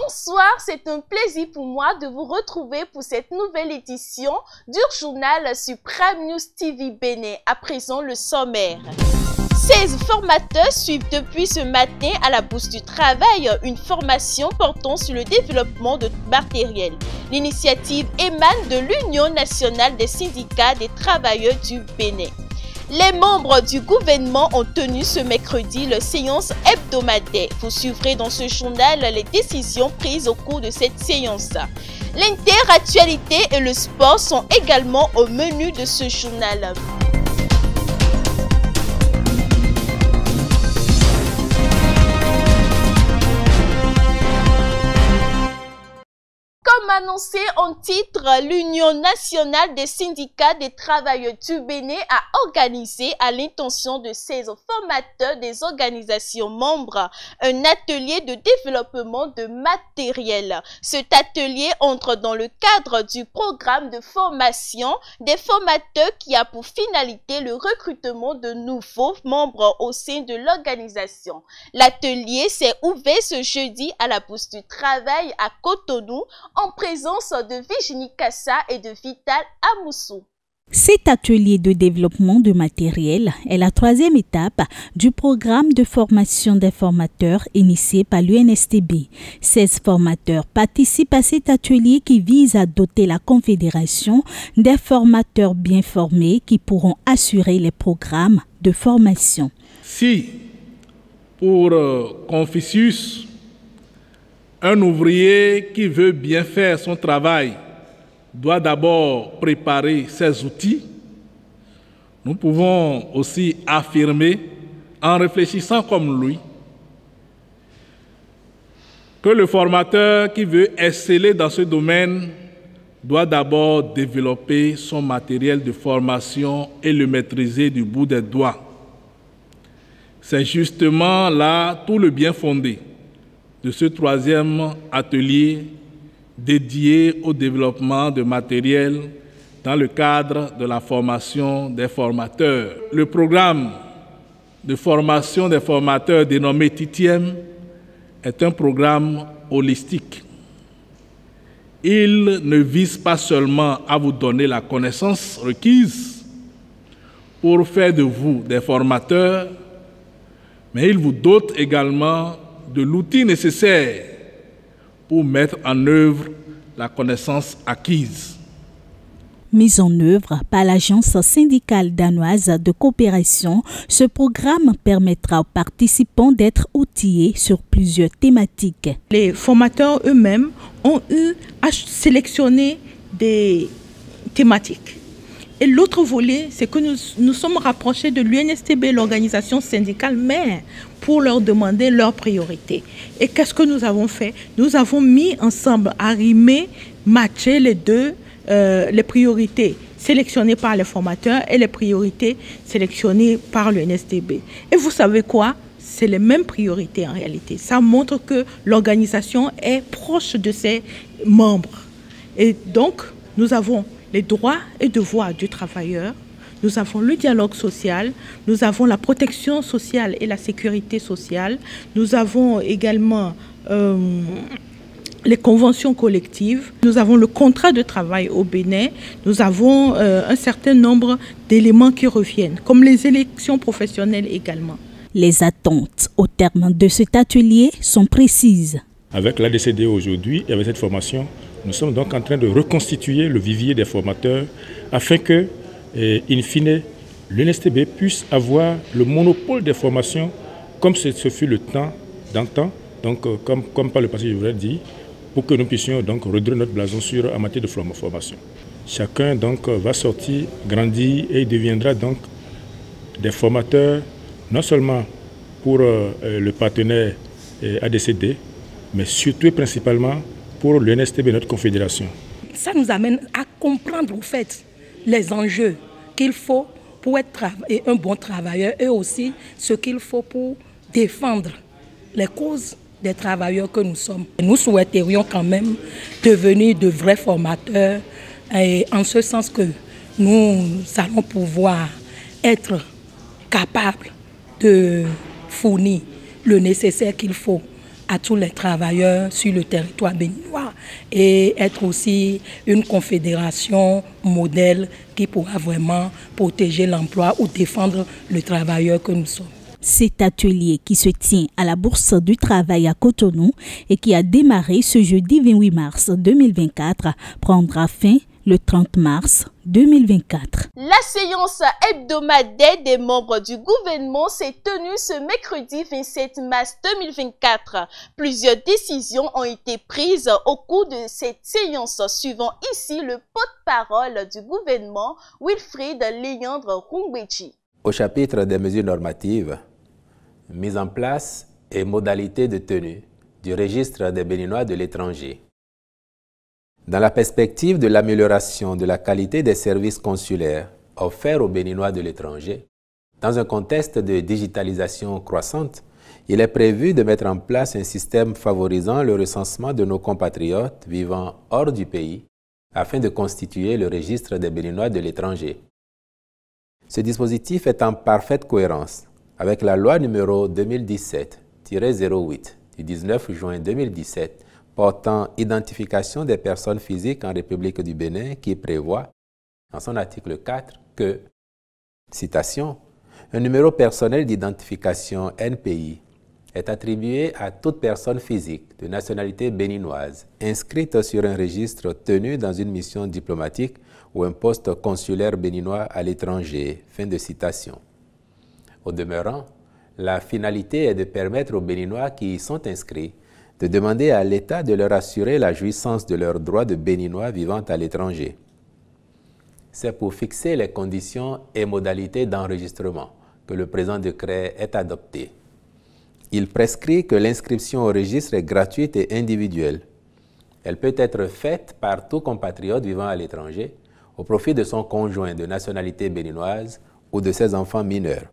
Bonsoir, c'est un plaisir pour moi de vous retrouver pour cette nouvelle édition du journal sur Prime News TV Bénin. À présent, le sommaire. 16 formateurs suivent depuis ce matin à la Bourse du Travail une formation portant sur le développement de matériel. L'initiative émane de l'Union nationale des syndicats des travailleurs du Bénin. Les membres du gouvernement ont tenu ce mercredi leur séance hebdomadaire. Vous suivrez dans ce journal les décisions prises au cours de cette séance. L'interactualité et le sport sont également au menu de ce journal. Comme annoncé en titre, l'Union nationale des syndicats des travailleurs du Bénin a organisé à l'intention de 16 formateurs des organisations membres un atelier de développement de matériel. Cet atelier entre dans le cadre du programme de formation des formateurs qui a pour finalité le recrutement de nouveaux membres au sein de l'organisation. L'atelier s'est ouvert ce jeudi à la Bourse du Travail à Cotonou en présence de Virginie Kassa et de Vital Amoussou. Cet atelier de développement de matériel est la troisième étape du programme de formation des formateurs initié par l'UNSTB. 16 formateurs participent à cet atelier qui vise à doter la Confédération des formateurs bien formés qui pourront assurer les programmes de formation. Si, pour Confucius, un ouvrier qui veut bien faire son travail doit d'abord préparer ses outils, nous pouvons aussi affirmer, en réfléchissant comme lui, que le formateur qui veut exceller dans ce domaine doit d'abord développer son matériel de formation et le maîtriser du bout des doigts. C'est justement là tout le bien fondé de ce troisième atelier dédié au développement de matériel dans le cadre de la formation des formateurs. Le programme de formation des formateurs dénommé TITIEM est un programme holistique. Il ne vise pas seulement à vous donner la connaissance requise pour faire de vous des formateurs, mais il vous dote également de l'outil nécessaire pour mettre en œuvre la connaissance acquise. Mis en œuvre par l'Agence syndicale danoise de coopération, ce programme permettra aux participants d'être outillés sur plusieurs thématiques. Les formateurs eux-mêmes ont eu à sélectionner des thématiques. Et l'autre volet, c'est que nous sommes rapprochés de l'UNSTB, l'organisation syndicale mère, pour leur demander leurs priorités. Et qu'est-ce que nous avons fait? Nous avons mis ensemble, arrimé, matché les deux, les priorités sélectionnées par les formateurs et les priorités sélectionnées par l'UNSTB. Et vous savez quoi? C'est les mêmes priorités en réalité. Ça montre que l'organisation est proche de ses membres. Et donc, nous avons les droits et devoirs du travailleur, nous avons le dialogue social, nous avons la protection sociale et la sécurité sociale, nous avons également les conventions collectives, nous avons le contrat de travail au Bénin, nous avons un certain nombre d'éléments qui reviennent, comme les élections professionnelles également. Les attentes au terme de cet atelier sont précises. Avec l'ADCD aujourd'hui et avec cette formation, nous sommes donc en train de reconstituer le vivier des formateurs afin que, in fine, l'UNSTB puisse avoir le monopole des formations comme ce fut le temps d'antan, donc comme par le passé je vous l'ai dit, pour que nous puissions donc redresser notre blason sur en matière de formation. Chacun donc va sortir, grandir et deviendra donc des formateurs non seulement pour le partenaire ADCD, mais surtout et principalement pour l'UNSTB, notre confédération. Ça nous amène à comprendre en fait les enjeux qu'il faut pour être un bon travailleur et aussi ce qu'il faut pour défendre les causes des travailleurs que nous sommes. Nous souhaiterions quand même devenir de vrais formateurs et en ce sens que nous allons pouvoir être capables de fournir le nécessaire qu'il faut à tous les travailleurs sur le territoire béninois et être aussi une confédération modèle qui pourra vraiment protéger l'emploi ou défendre le travailleur que nous sommes. Cet atelier qui se tient à la Bourse du Travail à Cotonou et qui a démarré ce jeudi 28 mars 2024 prendra fin le 30 mars 2024. La séance hebdomadaire des membres du gouvernement s'est tenue ce mercredi 27 mars 2024. Plusieurs décisions ont été prises au cours de cette séance, suivant ici le porte-parole du gouvernement, Wilfried Léandre Rungbechi. Au chapitre des mesures normatives, mise en place et modalités de tenue du registre des Béninois de l'étranger. Dans la perspective de l'amélioration de la qualité des services consulaires offerts aux Béninois de l'étranger, dans un contexte de digitalisation croissante, il est prévu de mettre en place un système favorisant le recensement de nos compatriotes vivant hors du pays afin de constituer le registre des Béninois de l'étranger. Ce dispositif est en parfaite cohérence avec la loi numéro 2017-08 du 19 juin 2017 portant identification des personnes physiques en République du Bénin qui prévoit, dans son article 4, que, citation, un numéro personnel d'identification NPI est attribué à toute personne physique de nationalité béninoise inscrite sur un registre tenu dans une mission diplomatique ou un poste consulaire béninois à l'étranger. Fin de citation. Au demeurant, la finalité est de permettre aux Béninois qui y sont inscrits de demander à l'État de leur assurer la jouissance de leurs droits de Béninois vivant à l'étranger. C'est pour fixer les conditions et modalités d'enregistrement que le présent décret est adopté. Il prescrit que l'inscription au registre est gratuite et individuelle. Elle peut être faite par tout compatriote vivant à l'étranger au profit de son conjoint de nationalité béninoise ou de ses enfants mineurs.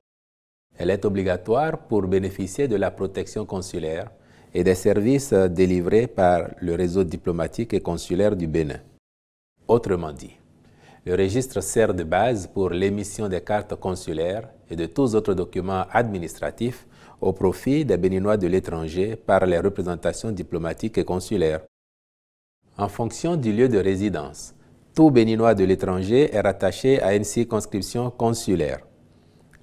Elle est obligatoire pour bénéficier de la protection consulaire et des services délivrés par le réseau diplomatique et consulaire du Bénin. Autrement dit, le registre sert de base pour l'émission des cartes consulaires et de tous autres documents administratifs au profit des Béninois de l'étranger par les représentations diplomatiques et consulaires. En fonction du lieu de résidence, tout Béninois de l'étranger est rattaché à une circonscription consulaire.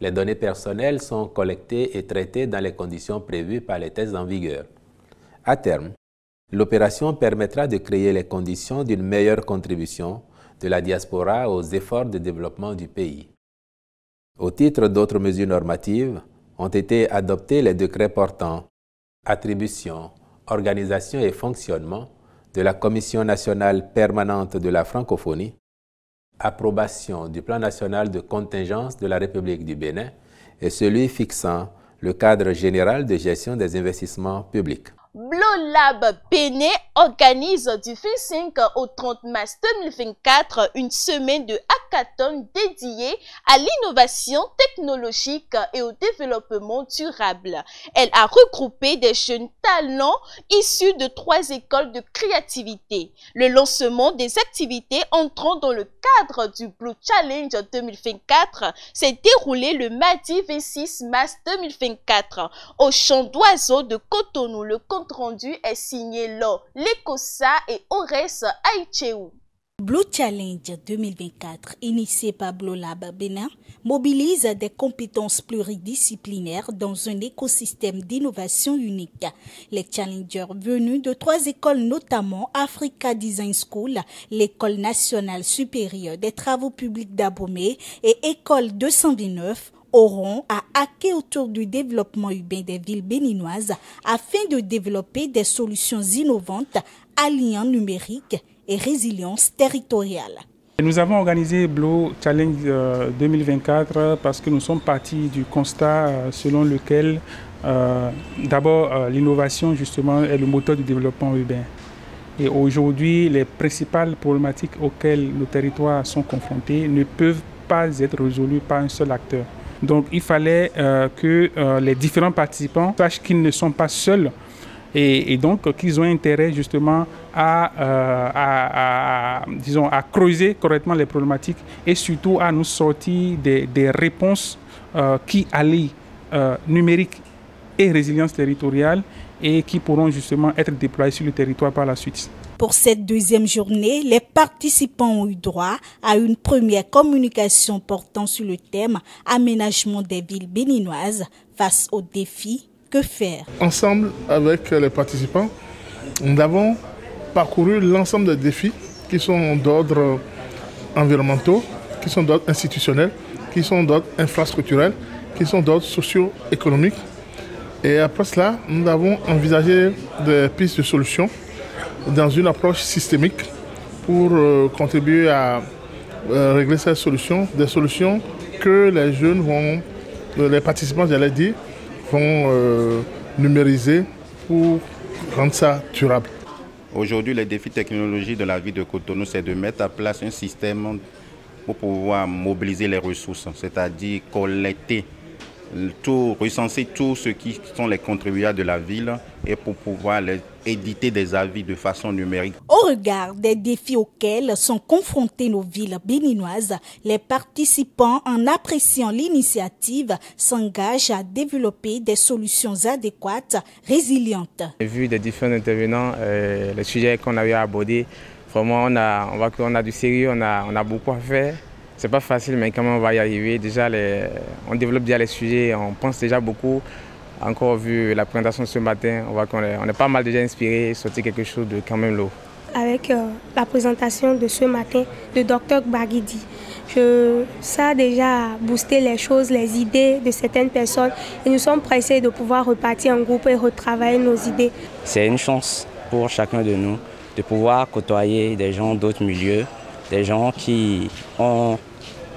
Les données personnelles sont collectées et traitées dans les conditions prévues par les textes en vigueur. À terme, l'opération permettra de créer les conditions d'une meilleure contribution de la diaspora aux efforts de développement du pays. Au titre d'autres mesures normatives, ont été adoptés les décrets portant attribution, organisation et fonctionnement de la Commission nationale permanente de la francophonie, approbation du plan national de contingence de la République du Bénin et celui fixant le cadre général de gestion des investissements publics. Blolab Bénin organise du 25 au 30 mars 2024 une semaine de hackathon dédiée à l'innovation technologique et au développement durable. Elle a regroupé des jeunes talents issus de 3 écoles de créativité. Le lancement des activités entrant dans le cadre du Blue Challenge 2024 s'est déroulé le mardi 26 mars 2024 au Champ d'Oiseaux de Cotonou. Le compte rendu est signé Lo Lekosa et Ores Aïcheou. Blue Challenge 2024, initié par Blolab Bénin, mobilise des compétences pluridisciplinaires dans un écosystème d'innovation unique. Les challengers venus de 3 écoles, notamment Africa Design School, l'École nationale supérieure des travaux publics d'Abomey et École 229, auront à hacker autour du développement urbain des villes béninoises afin de développer des solutions innovantes alliant numérique et résilience territoriale. Nous avons organisé Blue Challenge 2024 parce que nous sommes partis du constat selon lequel d'abord l'innovation justement est le moteur du développement urbain. Et aujourd'hui, les principales problématiques auxquelles nos territoires sont confrontés ne peuvent pas être résolues par un seul acteur. Donc il fallait que les différents participants sachent qu'ils ne sont pas seuls et donc qu'ils ont intérêt justement à creuser correctement les problématiques et surtout à nous sortir des réponses qui allient numérique et résilience territoriale et qui pourront justement être déployés sur le territoire par la suite. Pour cette deuxième journée, les participants ont eu droit à une première communication portant sur le thème « Aménagement des villes béninoises face aux défis, que faire ?» Ensemble avec les participants, nous avons parcouru l'ensemble des défis qui sont d'ordre environnementaux, qui sont d'ordre institutionnel, qui sont d'ordre infrastructurel, qui sont d'ordre socio-économique. Et après cela, nous avons envisagé des pistes de solutions dans une approche systémique pour contribuer à régler ces solutions, des solutions que les jeunes vont, les participants, j'allais dire, vont numériser pour rendre ça durable. Aujourd'hui, les défis technologiques de la ville de Cotonou, c'est de mettre en place un système pour pouvoir mobiliser les ressources, c'est-à-dire collecter tout, recenser tous ceux qui sont les contribuables de la ville et pour pouvoir éditer des avis de façon numérique. Au regard des défis auxquels sont confrontées nos villes béninoises, les participants, en appréciant l'initiative, s'engagent à développer des solutions adéquates, résilientes. Vu des différents intervenants, les sujets qu'on avait abordés, vraiment on voit qu'on a du sérieux, on a beaucoup à faire. C'est pas facile, mais quand même on va y arriver. Déjà, on développe déjà les sujets, on pense déjà beaucoup. Encore vu la présentation de ce matin, on voit qu'on est pas mal déjà inspiré, sortir quelque chose de quand même lourd. Avec la présentation de ce matin de Dr Baguidi, ça a déjà boosté les choses, les idées de certaines personnes. Et nous sommes pressés de pouvoir repartir en groupe et retravailler nos idées. C'est une chance pour chacun de nous de pouvoir côtoyer des gens d'autres milieux, des gens qui ont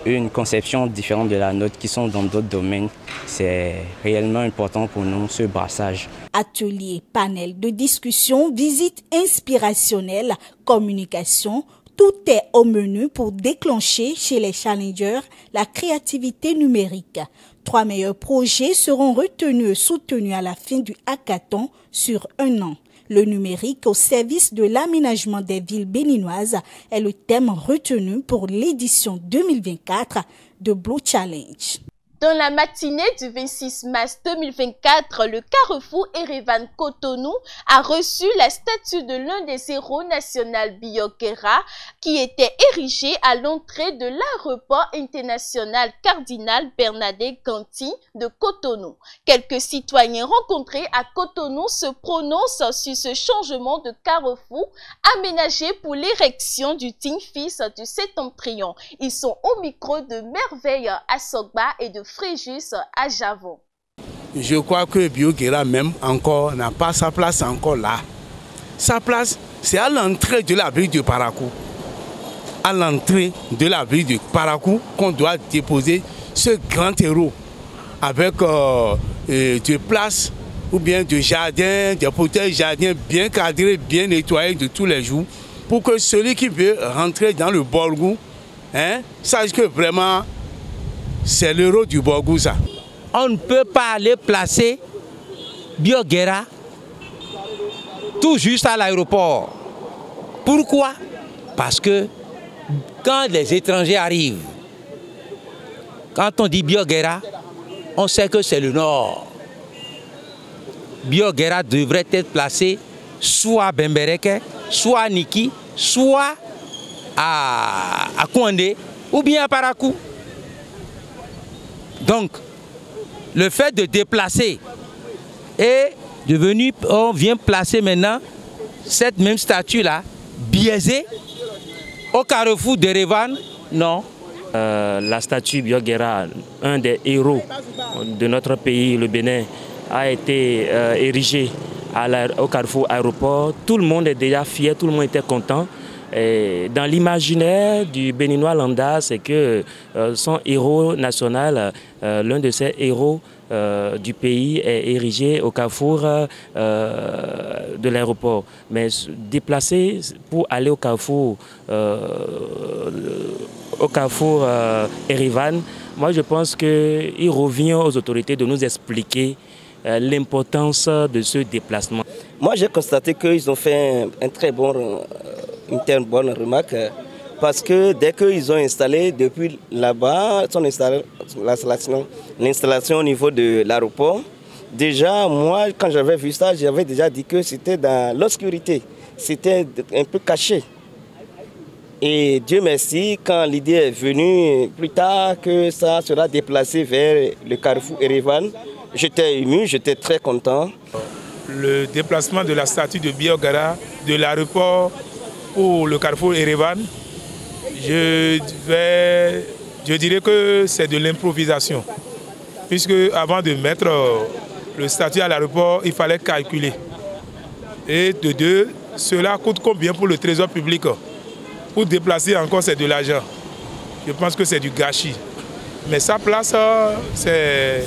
une conception différente de la nôtre, qui sont dans d'autres domaines. C'est réellement important pour nous, ce brassage. Ateliers, panels de discussion, visites inspirationnelles, communication, tout est au menu pour déclencher chez les challengers la créativité numérique. 3 meilleurs projets seront retenus et soutenus à la fin du hackathon sur 1 an. Le numérique au service de l'aménagement des villes béninoises est le thème retenu pour l'édition 2024 de Blue Challenge. Dans la matinée du 26 mars 2024, le Carrefour Erevan Cotonou a reçu la statue de l'un des héros national Biogera qui était érigé à l'entrée de l'aéroport international Cardinal Bernadette Ganti de Cotonou. Quelques citoyens rencontrés à Cotonou se prononcent sur ce changement de carrefour aménagé pour l'érection du digne fils du Septentrion. Ils sont au micro de Merveille à Sogba et de Fréjus à Javon. Je crois que Biogera même encore n'a pas sa place encore là. Sa place, c'est à l'entrée de la ville de Parakou. À l'entrée de la ville de Parakou qu'on doit déposer ce grand héros avec des places ou bien des jardins, des fauteuils jardins bien cadrés, bien nettoyés de tous les jours pour que celui qui veut rentrer dans le Borgou sache que vraiment c'est l'héros du Borgou ça. On ne peut pas aller placer Biogera tout juste à l'aéroport. Pourquoi? Parce que quand les étrangers arrivent, quand on dit Biogera, on sait que c'est le Nord. Biogera devrait être placé soit à Bembereke, soit à Niki, soit à Kouandé ou bien à Parakou. Donc, le fait de déplacer est devenu, on vient placer maintenant cette même statue-là, biaisée, au carrefour d'Erevan, non. La statue Biogera, un des héros de notre pays, le Bénin, a été érigée au carrefour aéroport. Tout le monde est déjà fier, tout le monde était content. Et dans l'imaginaire du Béninois lambda, c'est que son héros national, l'un de ses héros du pays est érigé au carrefour de l'aéroport. Mais déplacer pour aller au carrefour Erevan, moi je pense qu'il revient aux autorités de nous expliquer l'importance de ce déplacement. Moi j'ai constaté qu'ils ont fait une bonne remarque parce que dès qu'ils ont installé depuis là-bas l'installation au niveau de l'aéroport, Déjà, moi, quand j'avais vu ça, j'avais déjà dit que c'était dans l'obscurité. C'était un peu caché. Et Dieu merci, quand l'idée est venue plus tard, que ça sera déplacé vers le carrefour Erevan, j'étais ému, j'étais très content. Le déplacement de la statue de Biogara de l'aéroport pour le carrefour Erevan, je dirais que c'est de l'improvisation. Puisque avant de mettre le statut à l'aéroport, il fallait calculer. Et de deux, cela coûte combien pour le trésor public? Pour déplacer encore, c'est de l'argent. Je pense que c'est du gâchis. Mais sa place, c'est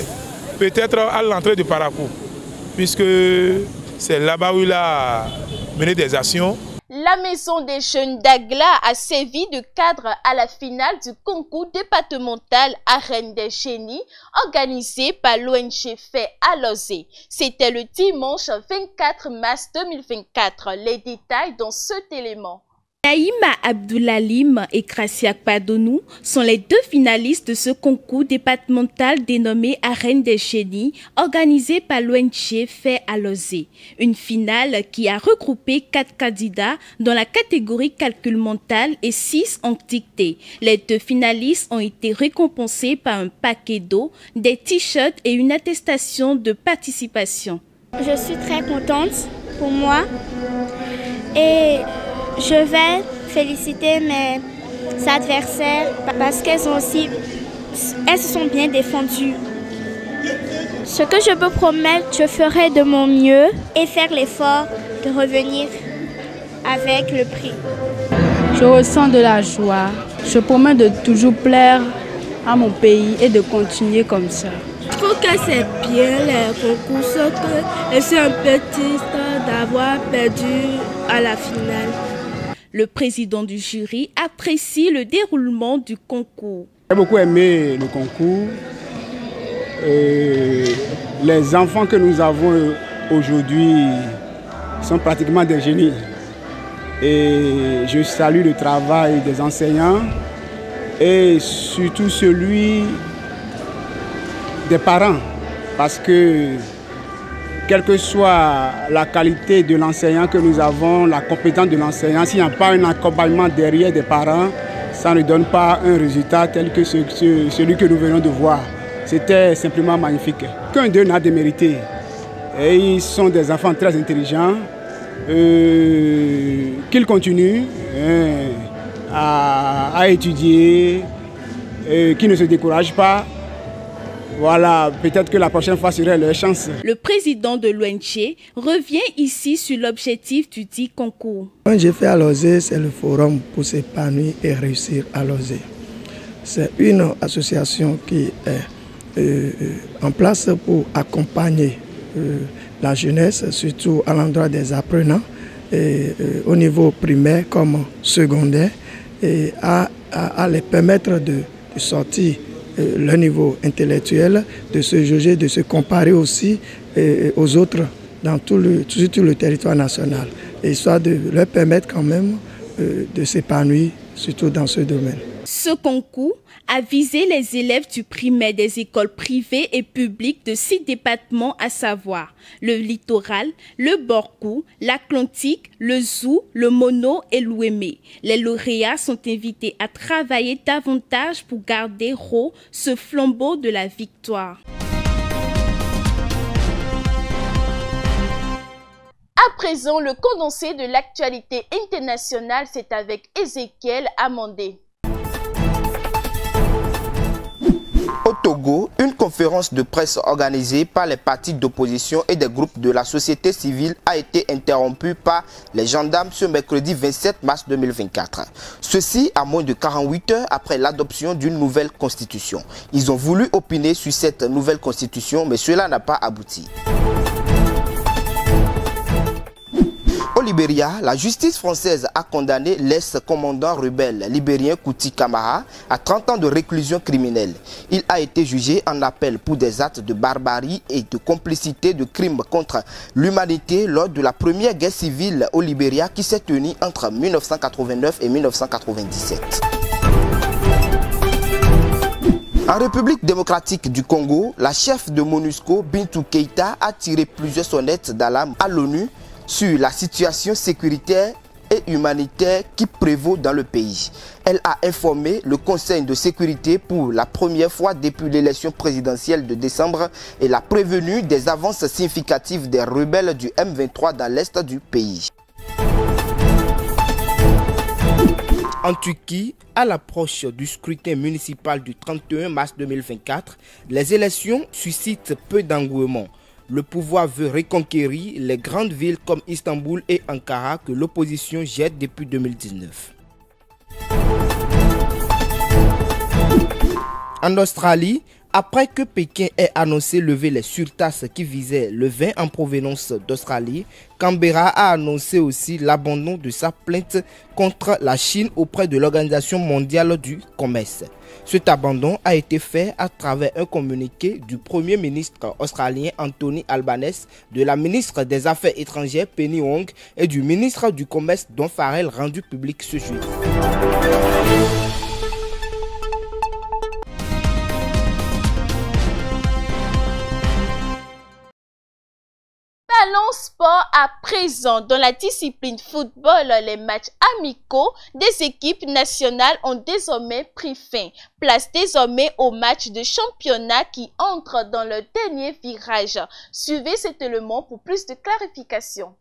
peut-être à l'entrée de Parakou, puisque c'est là-bas où il a mené des actions. La Maison des Jeunes d'Agla a servi de cadre à la finale du concours départemental Arène des Génies organisé par l'ONG Fait à Lozé. C'était le dimanche 24 mars 2024. Les détails dans cet élément. Naïma Abdoulalim et Krasiak Padonou sont les deux finalistes de ce concours départemental dénommé Arène des Génies, organisé par l'ONG Fait à Lozé. Une finale qui a regroupé 4 candidats dans la catégorie calcul mental et 6 en dictée. Les deux finalistes ont été récompensés par un paquet d'eau, des t-shirts et une attestation de participation. Je suis très contente pour moi et je vais féliciter mes adversaires parce qu'elles se sont bien défendues. Ce que je peux promettre, je ferai de mon mieux et faire l'effort de revenir avec le prix. Je ressens de la joie. Je promets de toujours plaire à mon pays et de continuer comme ça. Je trouve que c'est bien les concours, sauf que je suis un peu triste d'avoir perdu à la finale. Le président du jury apprécie le déroulement du concours. J'ai beaucoup aimé le concours. Les enfants que nous avons aujourd'hui sont pratiquement des génies. Et je salue le travail des enseignants et surtout celui des parents. Parce que quelle que soit la qualité de l'enseignant que nous avons, la compétence de l'enseignant, s'il n'y a pas un accompagnement derrière des parents, ça ne donne pas un résultat tel que celui que nous venons de voir. C'était simplement magnifique. Qu'un d'eux n'a démérité. Et ils sont des enfants très intelligents. Qu'ils continuent à étudier, qu'ils ne se découragent pas. Voilà, peut-être que la prochaine fois serait leur chance. Le président de l'ONG revient ici sur l'objectif du dit concours. L'ONG Fait à Lozé, c'est le forum pour s'épanouir et réussir à Lozé. C'est une association qui est en place pour accompagner la jeunesse, surtout à l'endroit des apprenants, au niveau primaire comme secondaire, et à les permettre de sortir le niveau intellectuel, de se juger, de se comparer aussi aux autres dans sur tout le territoire national, histoire de leur permettre quand même de s'épanouir, surtout dans ce domaine. Ce concours a visé les élèves du primaire des écoles privées et publiques de 6 départements, à savoir le littoral, le Borkou, l'Atlantique, le Zou, le Mono et l'Ouémé. Les lauréats sont invités à travailler davantage pour garder haut ce flambeau de la victoire. À présent, le condensé de l'actualité internationale, c'est avec Ézéchiel Amandé. Au Togo, une conférence de presse organisée par les partis d'opposition et des groupes de la société civile a été interrompue par les gendarmes ce mercredi 27 mars 2024. Ceci à moins de 48 heures après l'adoption d'une nouvelle constitution. Ils ont voulu opiner sur cette nouvelle constitution, mais cela n'a pas abouti. Au Libéria, la justice française a condamné l'ex-commandant rebelle libérien Kouti Kamara à 30 ans de réclusion criminelle. Il a été jugé en appel pour des actes de barbarie et de complicité de crimes contre l'humanité lors de la première guerre civile au Libéria qui s'est tenue entre 1989 et 1997. En République démocratique du Congo, la chef de MONUSCO, Bintou Keïta, a tiré plusieurs sonnettes d'alarme à l'ONU sur la situation sécuritaire et humanitaire qui prévaut dans le pays. Elle a informé le Conseil de sécurité pour la première fois depuis l'élection présidentielle de décembre et l'a prévenu des avances significatives des rebelles du M23 dans l'est du pays. En Turquie, à l'approche du scrutin municipal du 31 mars 2024, les élections suscitent peu d'engouement. Le pouvoir veut reconquérir les grandes villes comme Istanbul et Ankara que l'opposition jette depuis 2019. En Australie, après que Pékin ait annoncé lever les surtaxes qui visaient le vin en provenance d'Australie, Canberra a annoncé aussi l'abandon de sa plainte contre la Chine auprès de l'Organisation mondiale du commerce. Cet abandon a été fait à travers un communiqué du Premier ministre australien Anthony Albanese, de la ministre des Affaires étrangères Penny Wong et du ministre du Commerce Don Farrell rendu public ce jeudi. Parlons sport à présent. Dans la discipline football, les matchs amicaux des équipes nationales ont désormais pris fin. Place désormais aux matchs de championnat qui entrent dans le dernier virage. Suivez cet élément pour plus de clarification.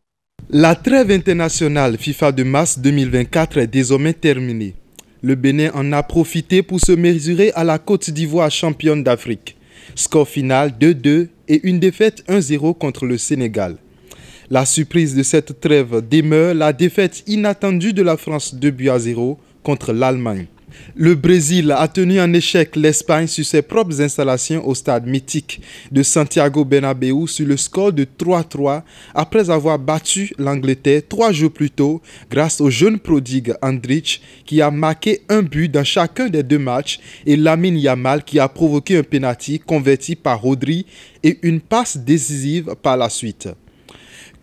La trêve internationale FIFA de mars 2024 est désormais terminée. Le Bénin en a profité pour se mesurer à la Côte d'Ivoire championne d'Afrique. Score final 2-2 et une défaite 1-0 contre le Sénégal. La surprise de cette trêve demeure la défaite inattendue de la France 2-0 contre l'Allemagne. Le Brésil a tenu en échec l'Espagne sur ses propres installations au stade mythique de Santiago Bernabéu sur le score de 3-3 après avoir battu l'Angleterre 3 jours plus tôt grâce au jeune prodigue Andrich qui a marqué un but dans chacun des deux matchs et Lamine Yamal qui a provoqué un penalty converti par Rodri et une passe décisive par la suite.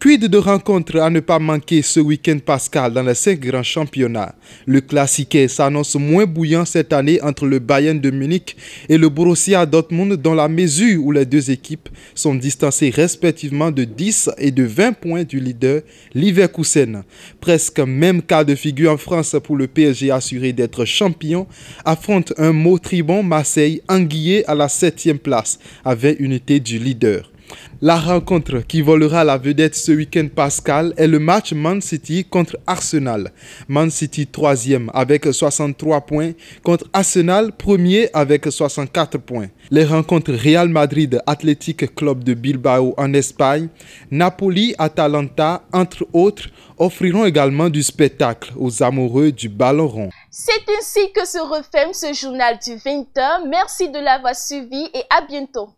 Quid de rencontres à ne pas manquer ce week-end pascal dans les 5 grands championnats. Le Classiquet s'annonce moins bouillant cette année entre le Bayern de Munich et le Borussia Dortmund dans la mesure où les deux équipes sont distancées respectivement de 10 et de 20 points du leader Leverkusen. Presque même cas de figure en France pour le PSG assuré d'être champion affronte un Motribon Marseille enguillé à la 7e place à 20 unités du leader. La rencontre qui volera la vedette ce week-end pascal est le match Man City contre Arsenal. Man City 3e avec 63 points contre Arsenal 1er avec 64 points. Les rencontres Real Madrid Athletic Club de Bilbao en Espagne, Napoli Atalanta entre autres offriront également du spectacle aux amoureux du ballon rond. C'est ainsi que se referme ce journal du 20h. Merci de l'avoir suivi et à bientôt.